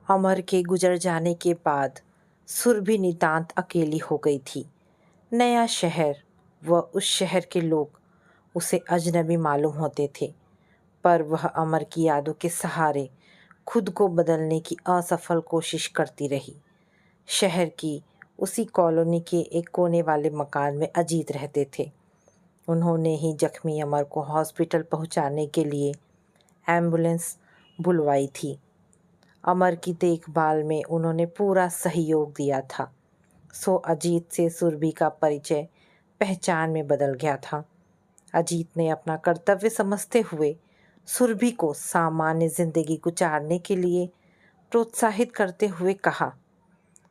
अमर के गुजर जाने के बाद सुरभि नितांत अकेली हो गई थी। नया शहर व उस शहर के लोग उसे अजनबी मालूम होते थे, पर वह अमर की यादों के सहारे खुद को बदलने की असफल कोशिश करती रही। शहर की उसी कॉलोनी के एक कोने वाले मकान में अजीत रहते थे। उन्होंने ही जख्मी अमर को हॉस्पिटल पहुंचाने के लिए एम्बुलेंस बुलवाई थी। अमर की देखभाल में उन्होंने पूरा सहयोग दिया था, सो अजीत से सुरभि का परिचय पहचान में बदल गया था। अजीत ने अपना कर्तव्य समझते हुए सुरभि को सामान्य जिंदगी गुजारने के लिए प्रोत्साहित करते हुए कहा,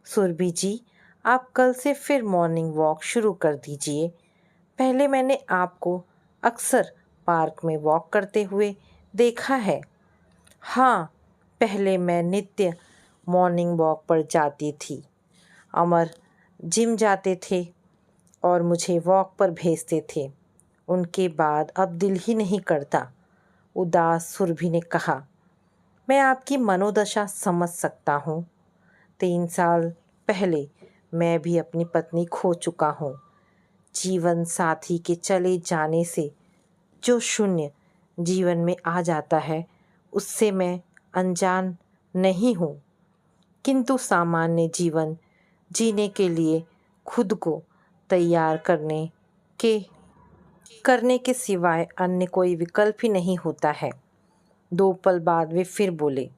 सुरभि जी, आप कल से फिर मॉर्निंग वॉक शुरू कर दीजिए। पहले मैंने आपको अक्सर पार्क में वॉक करते हुए देखा है। हाँ, पहले मैं नित्य मॉर्निंग वॉक पर जाती थी। अमर जिम जाते थे और मुझे वॉक पर भेजते थे। उनके बाद अब दिल ही नहीं करता। उदास सुरभि ने कहा, मैं आपकी मनोदशा समझ सकता हूँ। 3 साल पहले मैं भी अपनी पत्नी खो चुका हूँ। जीवन साथी के चले जाने से जो शून्य जीवन में आ जाता है, उससे मैं अनजान नहीं हूँ, किंतु सामान्य जीवन जीने के लिए खुद को तैयार करने के सिवाय अन्य कोई विकल्प ही नहीं होता है। 2 पल बाद वे फिर बोले,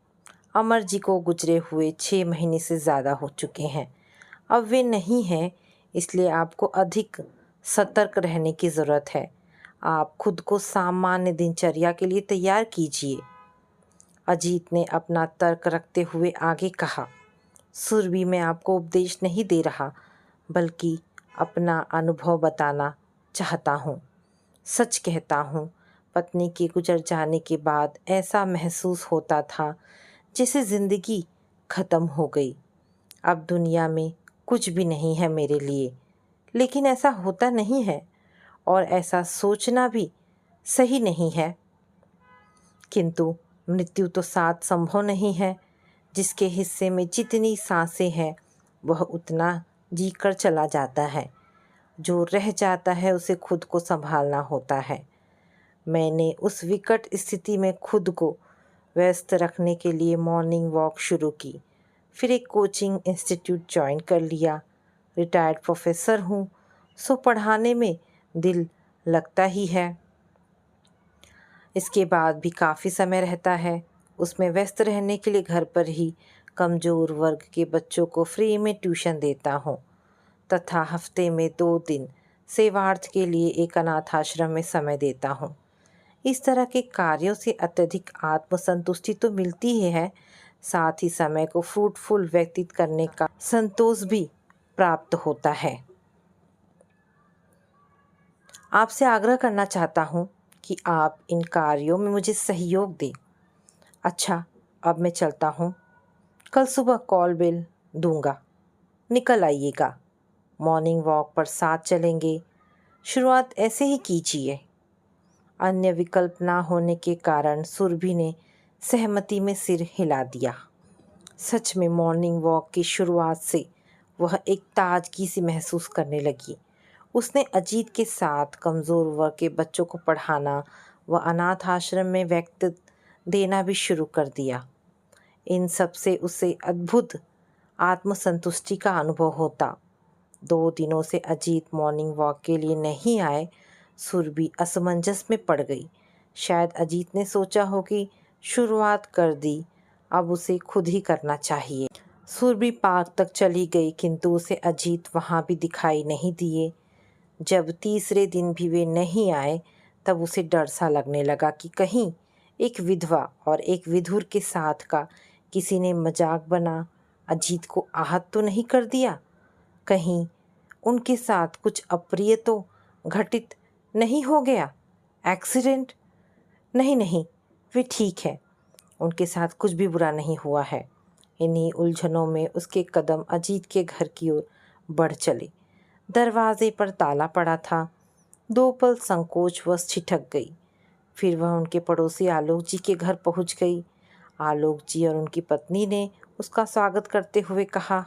अमर जी को गुजरे हुए 6 महीने से ज़्यादा हो चुके हैं। अब वे नहीं हैं, इसलिए आपको अधिक सतर्क रहने की ज़रूरत है। आप खुद को सामान्य दिनचर्या के लिए तैयार कीजिए। अजीत ने अपना तर्क रखते हुए आगे कहा, सुरभि, मैं आपको उपदेश नहीं दे रहा, बल्कि अपना अनुभव बताना चाहता हूँ। सच कहता हूँ, पत्नी के गुजर जाने के बाद ऐसा महसूस होता था जैसे ज़िंदगी ख़त्म हो गई। अब दुनिया में कुछ भी नहीं है मेरे लिए। लेकिन ऐसा होता नहीं है और ऐसा सोचना भी सही नहीं है। किंतु मृत्यु तो साथ संभव नहीं है। जिसके हिस्से में जितनी सांसें हैं वह उतना जीकर चला जाता है। जो रह जाता है उसे खुद को संभालना होता है। मैंने उस विकट स्थिति में खुद को व्यस्त रखने के लिए मॉर्निंग वॉक शुरू की। फिर एक कोचिंग इंस्टीट्यूट ज्वाइन कर लिया। रिटायर्ड प्रोफेसर हूँ, सो पढ़ाने में दिल लगता ही है। इसके बाद भी काफ़ी समय रहता है। उसमें व्यस्त रहने के लिए घर पर ही कमज़ोर वर्ग के बच्चों को फ्री में ट्यूशन देता हूँ तथा हफ्ते में 2 दिन सेवार्थ के लिए एक अनाथ आश्रम में समय देता हूँ। इस तरह के कार्यों से अत्यधिक आत्मसंतुष्टि तो मिलती ही है, साथ ही समय को फ्रूटफुल व्यतीत करने का संतोष भी प्राप्त होता है। आपसे आग्रह करना चाहता हूँ कि आप इन कार्यों में मुझे सहयोग दें। अच्छा, अब मैं चलता हूँ। कल सुबह कॉल बेल दूंगा, निकल आइएगा। मॉर्निंग वॉक पर साथ चलेंगे। शुरुआत ऐसे ही कीजिए। अन्य विकल्प ना होने के कारण सुरभि ने सहमति में सिर हिला दिया। सच में मॉर्निंग वॉक की शुरुआत से वह एक ताजगी सी महसूस करने लगी। उसने अजीत के साथ कमज़ोर वर्ग के बच्चों को पढ़ाना व अनाथ आश्रम में वक्त देना भी शुरू कर दिया। इन सब से उसे अद्भुत आत्मसंतुष्टि का अनुभव होता। 2 दिनों से अजीत मॉर्निंग वॉक के लिए नहीं आए। सुरभि असमंजस में पड़ गई। शायद अजीत ने सोचा हो कि शुरुआत कर दी, अब उसे खुद ही करना चाहिए। सुरभि पार्क तक चली गई, किंतु उसे अजीत वहाँ भी दिखाई नहीं दिए। जब तीसरे दिन भी वे नहीं आए, तब उसे डर सा लगने लगा कि कहीं एक विधवा और एक विधुर के साथ का किसी ने मजाक बना अजीत को आहत तो नहीं कर दिया। कहीं उनके साथ कुछ अप्रिय तो घटित नहीं हो गया। एक्सीडेंट? नहीं नहीं, वे ठीक है। उनके साथ कुछ भी बुरा नहीं हुआ है। इन्हीं उलझनों में उसके कदम अजीत के घर की ओर बढ़ चले। दरवाजे पर ताला पड़ा था। 2 पल संकोचवश छिटक गई। फिर वह उनके पड़ोसी आलोक जी के घर पहुंच गई। आलोक जी और उनकी पत्नी ने उसका स्वागत करते हुए कहा,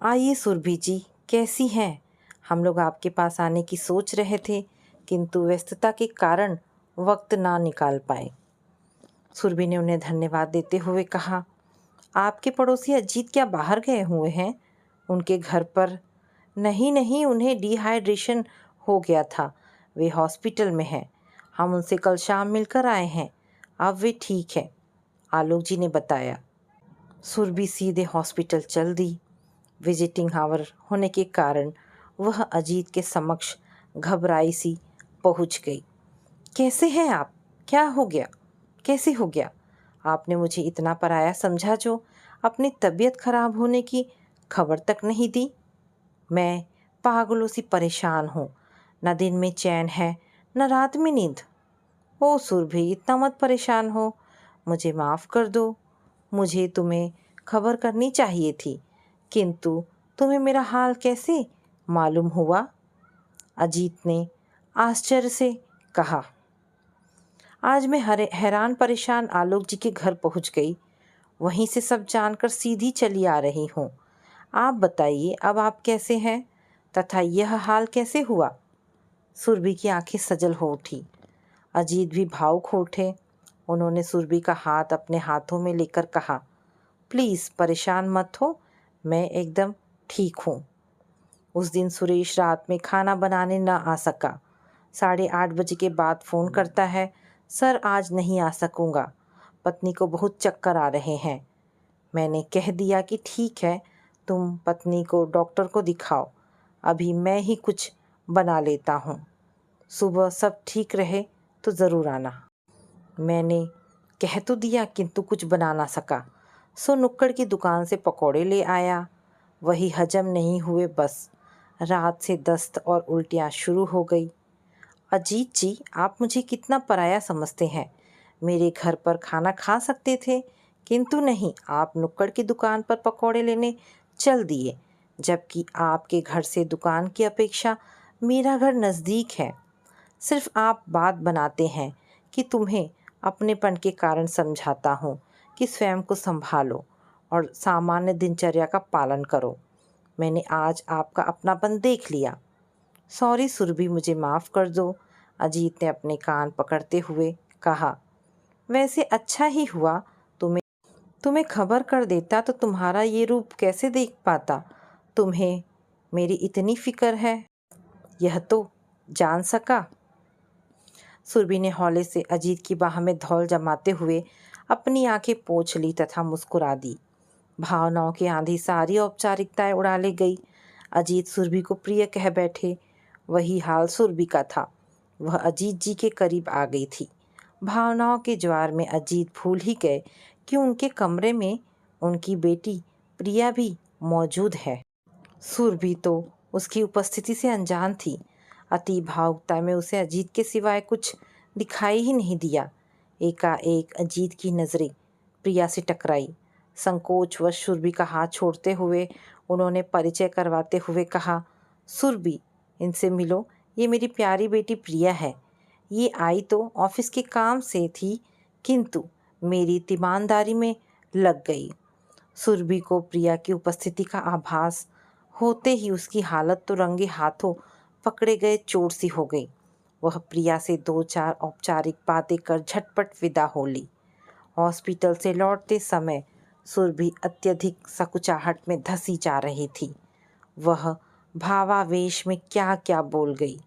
आइए सुरभि जी, कैसी हैं? हम लोग आपके पास आने की सोच रहे थे, किंतु व्यस्तता के कारण वक्त ना निकाल पाए। सुरभि ने उन्हें धन्यवाद देते हुए कहा, आपके पड़ोसी अजीत क्या बाहर गए हुए हैं? उनके घर पर? नहीं, उन्हें डिहाइड्रेशन हो गया था, वे हॉस्पिटल में हैं। हम उनसे कल शाम मिलकर आए हैं, अब वे ठीक है, आलोक जी ने बताया। सुरभि सीधे हॉस्पिटल चल दी। विजिटिंग आवर होने के कारण वह अजीत के समक्ष घबराई सी पहुंच गई। कैसे हैं आप? क्या हो गया? कैसे हो गया? आपने मुझे इतना पराया समझा जो अपनी तबीयत खराब होने की खबर तक नहीं दी। मैं पागलों सी परेशान हूँ, न दिन में चैन है न रात में नींद। ओ सुरभि, इतना मत परेशान हो, मुझे माफ़ कर दो। मुझे तुम्हें खबर करनी चाहिए थी, किंतु तुम्हें मेरा हाल कैसे मालूम हुआ? अजीत ने आश्चर्य से कहा। आज मैं हैरान परेशान आलोक जी के घर पहुंच गई, वहीं से सब जानकर सीधी चली आ रही हूँ। आप बताइए, अब आप कैसे हैं तथा यह हाल कैसे हुआ? सुरभि की आंखें सजल हो उठी। अजीत भी भावुक हो उठे। उन्होंने सुरभि का हाथ अपने हाथों में लेकर कहा, प्लीज़ परेशान मत हो, मैं एकदम ठीक हूँ। उस दिन सुरेश रात में खाना बनाने न आ सका। 8:30 बजे के बाद फ़ोन करता है, सर आज नहीं आ सकूँगा, पत्नी को बहुत चक्कर आ रहे हैं। मैंने कह दिया कि ठीक है, तुम पत्नी को डॉक्टर को दिखाओ, अभी मैं ही कुछ बना लेता हूँ, सुबह सब ठीक रहे तो ज़रूर आना। मैंने कह तो दिया किंतु कुछ बना ना सका, सो नुक्कड़ की दुकान से पकौड़े ले आया, वही हजम नहीं हुए, बस रात से दस्त और उल्टियाँ शुरू हो गई। अजीत जी, आप मुझे कितना पराया समझते हैं। मेरे घर पर खाना खा सकते थे, किंतु नहीं, आप नुक्कड़ की दुकान पर पकौड़े लेने चल दिए, जबकि आपके घर से दुकान की अपेक्षा मेरा घर नज़दीक है। सिर्फ आप बात बनाते हैं कि तुम्हें अपनेपन के कारण समझाता हूँ कि स्वयं को संभालो और सामान्य दिनचर्या का पालन करो। मैंने आज आपका अपनापन देख लिया। सॉरी सुरभि, मुझे माफ़ कर दो, अजीत ने अपने कान पकड़ते हुए कहा। वैसे अच्छा ही हुआ, तुम्हें तुम्हें खबर कर देता तो तुम्हारा ये रूप कैसे देख पाता। तुम्हें मेरी इतनी फिक्र है, यह तो जान सका। सुरभि ने हौले से अजीत की बाह में धौल जमाते हुए अपनी आंखें पोंछ ली तथा मुस्कुरा दी। भावनाओं की आंधी सारी औपचारिकताएं उड़ा ले गई। अजीत सुरभि को प्रिय कह बैठे। वही हाल सुरभि का था, वह अजीत जी के करीब आ गई थी। भावनाओं के ज्वार में अजीत भूल ही गए कि उनके कमरे में उनकी बेटी प्रिया भी मौजूद है। सुरभि तो उसकी उपस्थिति से अनजान थी। अति भावुकता में उसे अजीत के सिवाय कुछ दिखाई ही नहीं दिया। एकाएक अजीत की नज़रें प्रिया से टकराई। संकोचवश सुरभि का हाथ छोड़ते हुए उन्होंने परिचय करवाते हुए कहा, सुरभि, इनसे मिलो, ये मेरी प्यारी बेटी प्रिया है। ये आई तो ऑफिस के काम से थी, किंतु मेरी तीमानदारी में लग गई। सुरभि को प्रिया की उपस्थिति का आभास होते ही उसकी हालत तो रंगे हाथों पकड़े गए चोट सी हो गई। वह प्रिया से 2-4 औपचारिक बातें कर झटपट विदा हो ली। हॉस्पिटल से लौटते समय सुरभि अत्यधिक सकुचाहट में धंसी जा रही थी। वह भावावेश में क्या क्या बोल गई,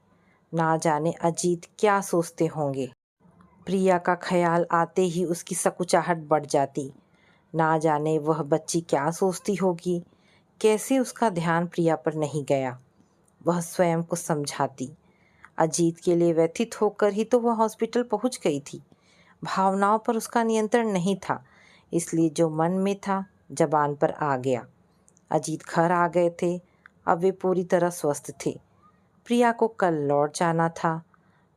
ना जाने अजीत क्या सोचते होंगे। प्रिया का ख्याल आते ही उसकी सकुचाहट बढ़ जाती। ना जाने वह बच्ची क्या सोचती होगी, कैसे उसका ध्यान प्रिया पर नहीं गया। वह स्वयं को समझाती। अजीत के लिए व्यथित होकर ही तो वह हॉस्पिटल पहुंच गई थी। भावनाओं पर उसका नियंत्रण नहीं था, इसलिए जो मन में था जबान पर आ गया। अजीत घर आ गए थे, अब वे पूरी तरह स्वस्थ थे। प्रिया को कल लौट जाना था।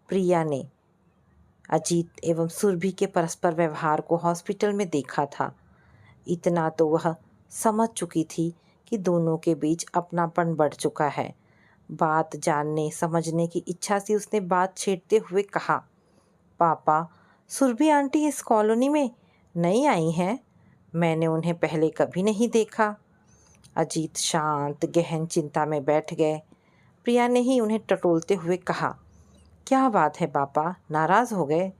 प्रिया ने अजीत एवं सुरभि के परस्पर व्यवहार को हॉस्पिटल में देखा था। इतना तो वह समझ चुकी थी कि दोनों के बीच अपनापन बढ़ चुका है। बात जानने समझने की इच्छा से उसने बात छेड़ते हुए कहा, पापा, सुरभि आंटी इस कॉलोनी में नई आई हैं, मैंने उन्हें पहले कभी नहीं देखा। अजीत शांत गहन चिंता में बैठ गए। प्रिया ने ही उन्हें टटोलते हुए कहा, क्या बात है पापा, नाराज़ हो गए?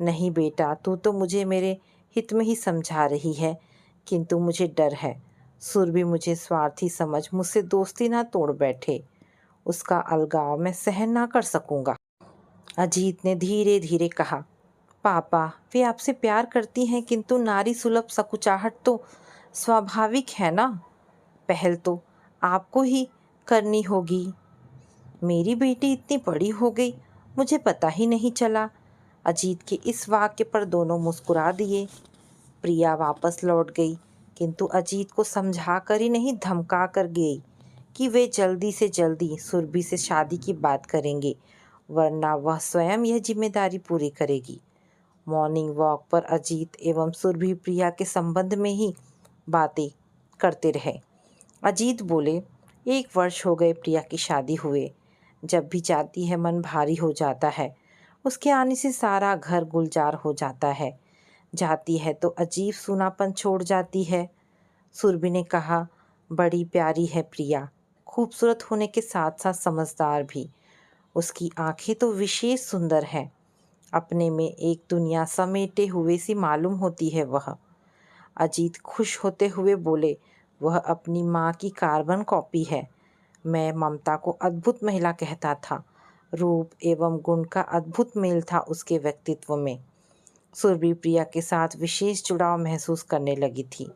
नहीं बेटा, तू तो मुझे मेरे हित में ही समझा रही है, किंतु मुझे डर है सुरभि मुझे स्वार्थी समझ मुझसे दोस्ती ना तोड़ बैठे। उसका अलगाव मैं सहन ना कर सकूंगा। अजीत ने धीरे धीरे कहा, पापा, वे आपसे प्यार करती हैं, किंतु नारी सुलभ सकुचाहट तो स्वाभाविक है ना। पहल तो आपको ही करनी होगी। मेरी बेटी इतनी बड़ी हो गई, मुझे पता ही नहीं चला। अजीत के इस वाक्य पर दोनों मुस्कुरा दिए। प्रिया वापस लौट गई, किंतु अजीत को समझा कर ही नहीं, धमका कर गई कि वे जल्दी से जल्दी सुरभि से शादी की बात करेंगे, वरना वह स्वयं यह जिम्मेदारी पूरी करेगी। मॉर्निंग वॉक पर अजीत एवं सुरभि प्रिया के संबंध में ही बातें करते रहे। अजीत बोले, 1 वर्ष हो गए प्रिया की शादी हुए। जब भी जाती है मन भारी हो जाता है। उसके आने से सारा घर गुलजार हो जाता है। जाती है तो अजीब सूनापन छोड़ जाती है। सुरभि ने कहा, बड़ी प्यारी है प्रिया, खूबसूरत होने के साथ साथ समझदार भी। उसकी आंखें तो विशेष सुंदर हैं। अपने में एक दुनिया समेटे हुए सी मालूम होती है वह। अजीत खुश होते हुए बोले, वह अपनी माँ की कार्बन कॉपी है। मैं ममता को अद्भुत महिला कहता था। रूप एवं गुण का अद्भुत मेल था उसके व्यक्तित्व में। सुरभि प्रिया के साथ विशेष जुड़ाव महसूस करने लगी थी।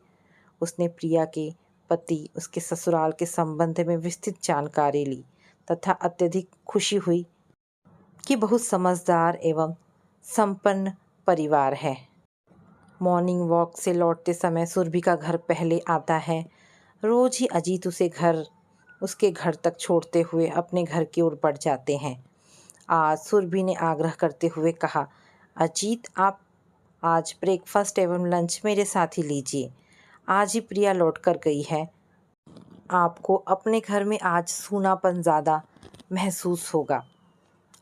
उसने प्रिया के पति, उसके ससुराल के संबंध में विस्तृत जानकारी ली तथा अत्यधिक खुशी हुई कि बहुत समझदार एवं संपन्न परिवार है। मॉर्निंग वॉक से लौटते समय सुरभि का घर पहले आता है। रोज ही अजीत उसके घर तक छोड़ते हुए अपने घर की ओर बढ़ जाते हैं। आज सुरभि ने आग्रह करते हुए कहा, अजीत, आप आज ब्रेकफास्ट एवं लंच मेरे साथ ही लीजिए। आज ही प्रिया लौट कर गई है। आपको अपने घर में आज सूनापन ज़्यादा महसूस होगा।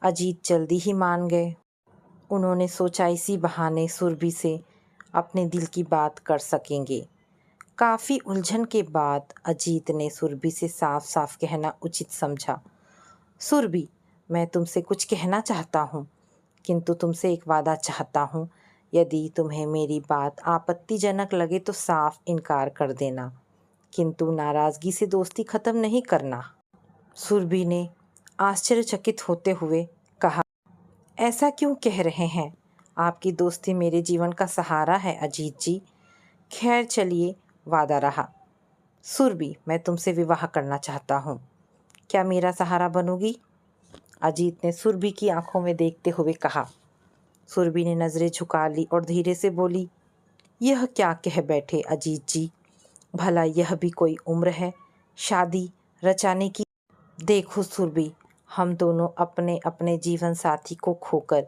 अजीत जल्दी ही मान गए। उन्होंने सोचा इसी बहाने सुरभि से अपने दिल की बात कर सकेंगे। काफ़ी उलझन के बाद अजीत ने सुरभि से साफ साफ कहना उचित समझा, सुरभि, मैं तुमसे कुछ कहना चाहता हूँ, किंतु तुमसे एक वादा चाहता हूँ। यदि तुम्हें मेरी बात आपत्तिजनक लगे तो साफ इनकार कर देना, किंतु नाराज़गी से दोस्ती ख़त्म नहीं करना। सुरभि ने आश्चर्यचकित होते हुए कहा, ऐसा क्यों कह रहे हैं? आपकी दोस्ती मेरे जीवन का सहारा है अजीत जी। खैर चलिए, वादा रहा। सुरभि, मैं तुमसे विवाह करना चाहता हूँ। क्या मेरा सहारा बनोगी? अजीत ने सुरभि की आंखों में देखते हुए कहा। सुरभि ने नज़रें झुका ली और धीरे से बोली, यह क्या कह बैठे अजीत जी? भला यह भी कोई उम्र है शादी रचाने की? देखो सुरभि, हम दोनों अपने अपने जीवन साथी को खोकर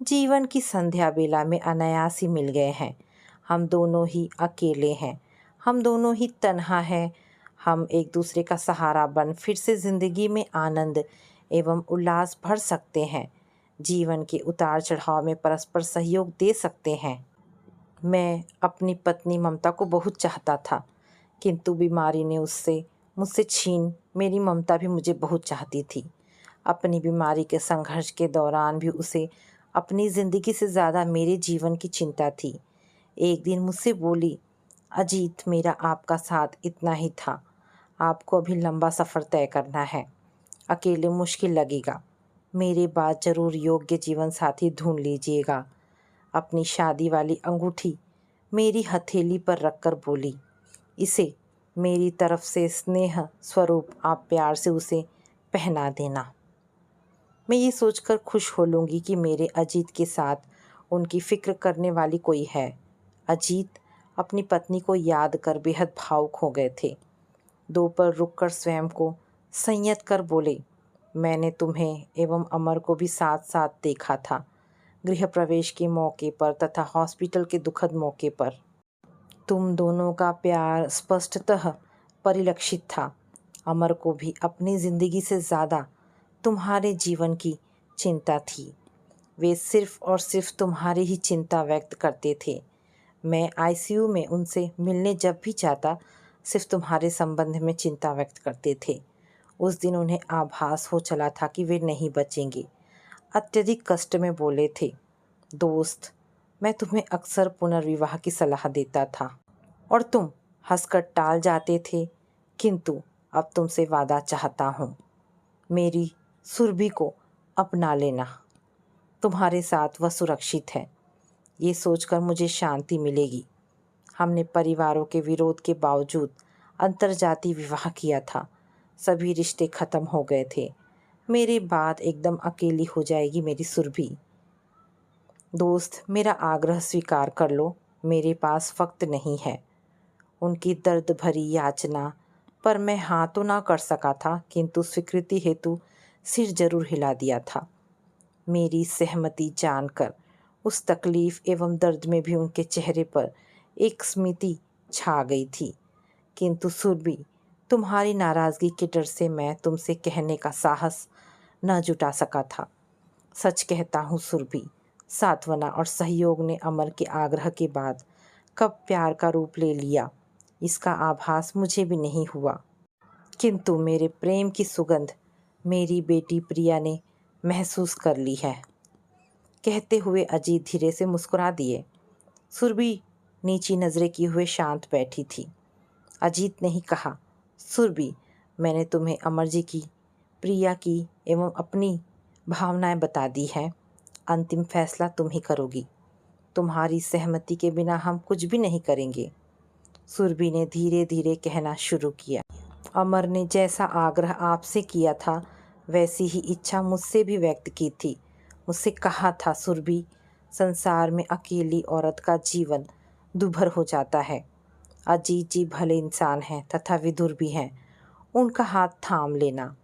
जीवन की संध्या बेला में अनायास ही मिल गए हैं। हम दोनों ही अकेले हैं, हम दोनों ही तन्हा हैं। हम एक दूसरे का सहारा बन फिर से ज़िंदगी में आनंद एवं उल्लास भर सकते हैं। जीवन के उतार चढ़ाव में परस्पर सहयोग दे सकते हैं। मैं अपनी पत्नी ममता को बहुत चाहता था, किंतु बीमारी ने उससे मुझसे छीन मेरी ममता भी मुझे बहुत चाहती थी। अपनी बीमारी के संघर्ष के दौरान भी उसे अपनी ज़िंदगी से ज़्यादा मेरे जीवन की चिंता थी। एक दिन मुझसे बोली, अजीत, मेरा आपका साथ इतना ही था। आपको अभी लंबा सफ़र तय करना है। अकेले मुश्किल लगेगा। मेरे बाद ज़रूर योग्य जीवन साथी ढूंढ लीजिएगा। अपनी शादी वाली अंगूठी मेरी हथेली पर रखकर बोली, इसे मेरी तरफ से स्नेह स्वरूप आप प्यार से उसे पहना देना। मैं ये सोचकर खुश हो लूँगी कि मेरे अजीत के साथ उनकी फ़िक्र करने वाली कोई है। अजीत अपनी पत्नी को याद कर बेहद भावुक हो गए थे। दोपहर रुककर स्वयं को संयत कर बोले, मैंने तुम्हें एवं अमर को भी साथ साथ देखा था, गृह प्रवेश के मौके पर तथा हॉस्पिटल के दुखद मौके पर। तुम दोनों का प्यार स्पष्टतः परिलक्षित था। अमर को भी अपनी ज़िंदगी से ज़्यादा तुम्हारे जीवन की चिंता थी। वे सिर्फ और सिर्फ तुम्हारी ही चिंता व्यक्त करते थे। मैं आईसीयू में उनसे मिलने जब भी जाता, सिर्फ तुम्हारे संबंध में चिंता व्यक्त करते थे। उस दिन उन्हें आभास हो चला था कि वे नहीं बचेंगे। अत्यधिक कष्ट में बोले थे, दोस्त, मैं तुम्हें अक्सर पुनर्विवाह की सलाह देता था और तुम हंसकर टाल जाते थे, किंतु अब तुमसे वादा चाहता हूँ, मेरी सुरभि को अपना लेना। तुम्हारे साथ वह सुरक्षित है। ये सोचकर मुझे शांति मिलेगी। हमने परिवारों के विरोध के बावजूद अंतर्जातीय विवाह किया था। सभी रिश्ते खत्म हो गए थे। मेरे बाद एकदम अकेली हो जाएगी मेरी सुरभि। दोस्त, मेरा आग्रह स्वीकार कर लो। मेरे पास वक्त नहीं है। उनकी दर्द भरी याचना पर मैं हाँ तो ना कर सका था, किंतु स्वीकृति हेतु सिर जरूर हिला दिया था। मेरी सहमति जानकर उस तकलीफ एवं दर्द में भी उनके चेहरे पर एक स्मिति छा गई थी। किंतु सुरभि, तुम्हारी नाराज़गी के डर से मैं तुमसे कहने का साहस न जुटा सका था। सच कहता हूँ सुरभि, सांत्वना और सहयोग ने अमर के आग्रह के बाद कब प्यार का रूप ले लिया, इसका आभास मुझे भी नहीं हुआ। किंतु मेरे प्रेम की सुगंध मेरी बेटी प्रिया ने महसूस कर ली है। कहते हुए अजीत धीरे से मुस्कुरा दिए। सुरभि नीची नज़रें किए हुए शांत बैठी थी। अजीत ने ही कहा, सुरभि, मैंने तुम्हें अमर जी की, प्रिया की एवं अपनी भावनाएं बता दी हैं। अंतिम फैसला तुम ही करोगी। तुम्हारी सहमति के बिना हम कुछ भी नहीं करेंगे। सुरभि ने धीरे धीरे कहना शुरू किया, अमर ने जैसा आग्रह आपसे किया था, वैसी ही इच्छा मुझसे भी व्यक्त की थी। मुझसे कहा था, सुरभि, संसार में अकेली औरत का जीवन दुभर हो जाता है। अजीत जी भले इंसान हैं तथा विदुर भी हैं। उनका हाथ थाम लेना।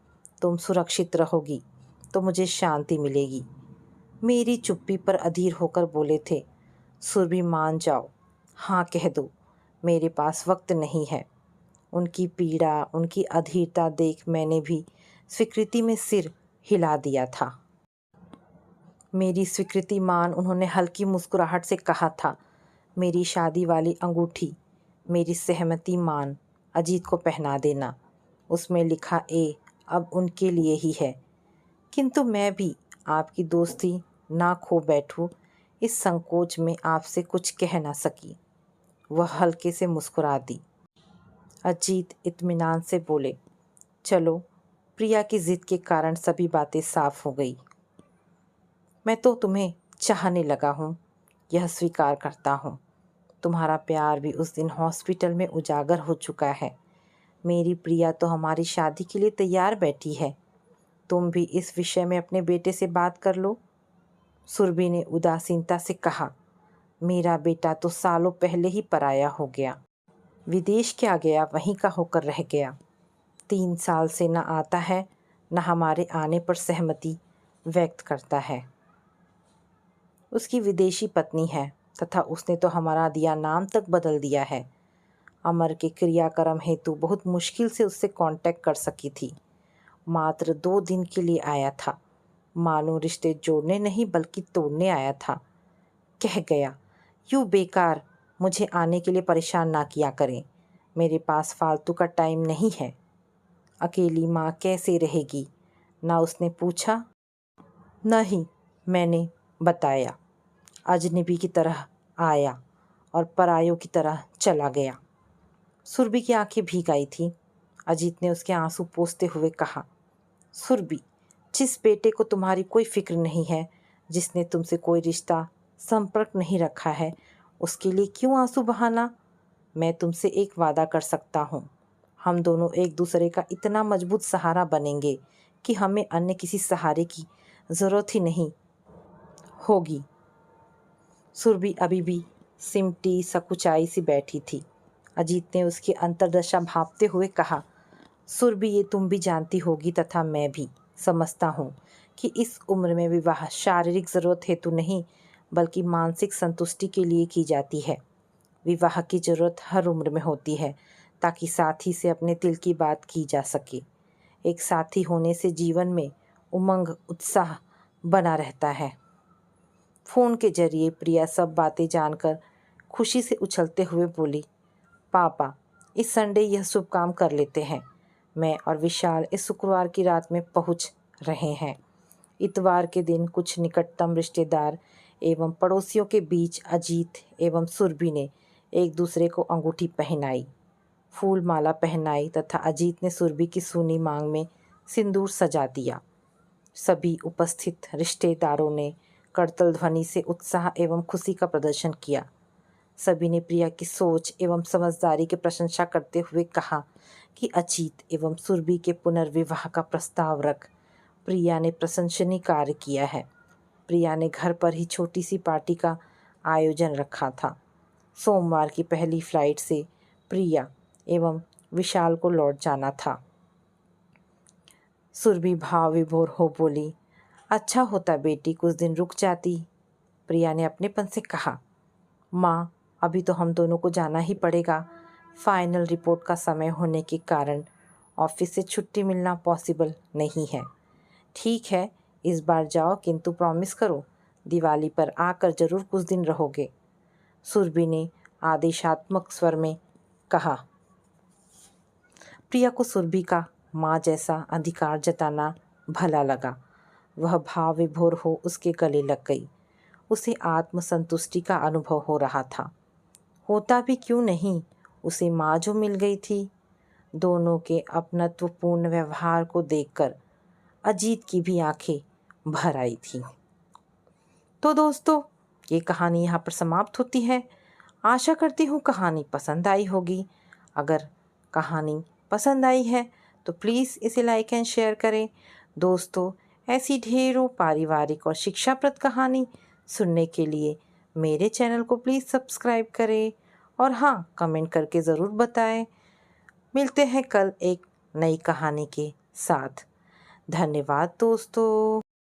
तुम सुरक्षित रहोगी तो मुझे शांति मिलेगी। मेरी चुप्पी पर अधीर होकर बोले थे, सुरभि मान जाओ, हाँ कह दो, मेरे पास वक्त नहीं है। उनकी पीड़ा, उनकी अधीरता देख मैंने भी स्वीकृति में सिर हिला दिया था। मेरी स्वीकृति मान उन्होंने हल्की मुस्कुराहट से कहा था, मेरी शादी वाली अंगूठी, मेरी सहमति मान अजीत को पहना देना। उसमें लिखा ए अब उनके लिए ही है। किंतु मैं भी आपकी दोस्ती ना खो बैठूं, इस संकोच में आपसे कुछ कह ना सकी। वह हल्के से मुस्कुरा दी। अजीत इत्मीनान से बोले, चलो, प्रिया की जिद के कारण सभी बातें साफ हो गई। मैं तो तुम्हें चाहने लगा हूँ, यह स्वीकार करता हूँ। तुम्हारा प्यार भी उस दिन हॉस्पिटल में उजागर हो चुका है। मेरी प्रिया तो हमारी शादी के लिए तैयार बैठी है। तुम भी इस विषय में अपने बेटे से बात कर लो। सुरभि ने उदासीनता से कहा, मेरा बेटा तो सालों पहले ही पराया हो गया। विदेश क्या गया, वहीं का होकर रह गया। 3 साल से न आता है, न हमारे आने पर सहमति व्यक्त करता है। उसकी विदेशी पत्नी है तथा उसने तो हमारा दिया नाम तक बदल दिया है। अमर के क्रियाक्रम हेतु बहुत मुश्किल से उससे कांटेक्ट कर सकी थी। मात्र 2 दिन के लिए आया था। मानो रिश्ते जोड़ने नहीं बल्कि तोड़ने आया था। कह गया, यूँ बेकार मुझे आने के लिए परेशान ना किया करें। मेरे पास फालतू का टाइम नहीं है। अकेली माँ कैसे रहेगी? ना उसने पूछा, न ही मैंने बताया। अजनबी की तरह आया और परायों की तरह चला गया। सुरभि की आंखें भीग आई थी। अजीत ने उसके आंसू पोंछते हुए कहा, सुरभि, जिस बेटे को तुम्हारी कोई फिक्र नहीं है, जिसने तुमसे कोई रिश्ता संपर्क नहीं रखा है, उसके लिए क्यों आंसू बहाना? मैं तुमसे एक वादा कर सकता हूँ, हम दोनों एक दूसरे का इतना मजबूत सहारा बनेंगे कि हमें अन्य किसी सहारे की ज़रूरत ही नहीं होगी। सुरभि अभी भी सिमटी सकुचाई सी बैठी थी। अजीत ने उसकी अंतर्दशा भांपते हुए कहा, सुरभि, ये तुम भी जानती होगी तथा मैं भी समझता हूँ कि इस उम्र में विवाह शारीरिक ज़रूरत हेतु नहीं बल्कि मानसिक संतुष्टि के लिए की जाती है। विवाह की ज़रूरत हर उम्र में होती है ताकि साथी से अपने दिल की बात की जा सके। एक साथी होने से जीवन में उमंग उत्साह बना रहता है। फ़ोन के जरिए प्रिया सब बातें जानकर खुशी से उछलते हुए बोली, पापा इस संडे यह शुभ काम कर लेते हैं। मैं और विशाल इस शुक्रवार की रात में पहुंच रहे हैं। इतवार के दिन कुछ निकटतम रिश्तेदार एवं पड़ोसियों के बीच अजीत एवं सुरभि ने एक दूसरे को अंगूठी पहनाई, फूल माला पहनाई तथा अजीत ने सुरभि की सूनी मांग में सिंदूर सजा दिया। सभी उपस्थित रिश्तेदारों ने करतल ध्वनि से उत्साह एवं खुशी का प्रदर्शन किया। सभी ने प्रिया की सोच एवं समझदारी की प्रशंसा करते हुए कहा कि अजीत एवं सुरभि के पुनर्विवाह का प्रस्ताव रख प्रिया ने प्रशंसनीय कार्य किया है। प्रिया ने घर पर ही छोटी सी पार्टी का आयोजन रखा था। सोमवार की पहली फ्लाइट से प्रिया एवं विशाल को लौट जाना था। सुरभि भाव विभोर हो बोली, अच्छा होता बेटी कुछ दिन रुक जाती। प्रिया ने अपनेपन से कहा, माँ अभी तो हम दोनों को जाना ही पड़ेगा। फाइनल रिपोर्ट का समय होने के कारण ऑफिस से छुट्टी मिलना पॉसिबल नहीं है। ठीक है इस बार जाओ, किंतु प्रॉमिस करो दिवाली पर आकर जरूर कुछ दिन रहोगे। सुरभि ने आदेशात्मक स्वर में कहा। प्रिया को सुरभि का माँ जैसा अधिकार जताना भला लगा। वह भाव विभोर हो उसके गले लग गई। उसे आत्मसंतुष्टि का अनुभव हो रहा था। होता भी क्यों नहीं, उसे माँ जो मिल गई थी। दोनों के अपनत्वपूर्ण व्यवहार को देखकर अजीत की भी आंखें भर आई थी। तो दोस्तों ये कहानी यहाँ पर समाप्त होती है। आशा करती हूँ कहानी पसंद आई होगी। अगर कहानी पसंद आई है तो प्लीज़ इसे लाइक एंड शेयर करें। दोस्तों ऐसी ढेरों पारिवारिक और शिक्षाप्रद कहानी सुनने के लिए मेरे चैनल को प्लीज़ सब्सक्राइब करें और हाँ कमेंट करके ज़रूर बताएं। मिलते हैं कल एक नई कहानी के साथ। धन्यवाद दोस्तों।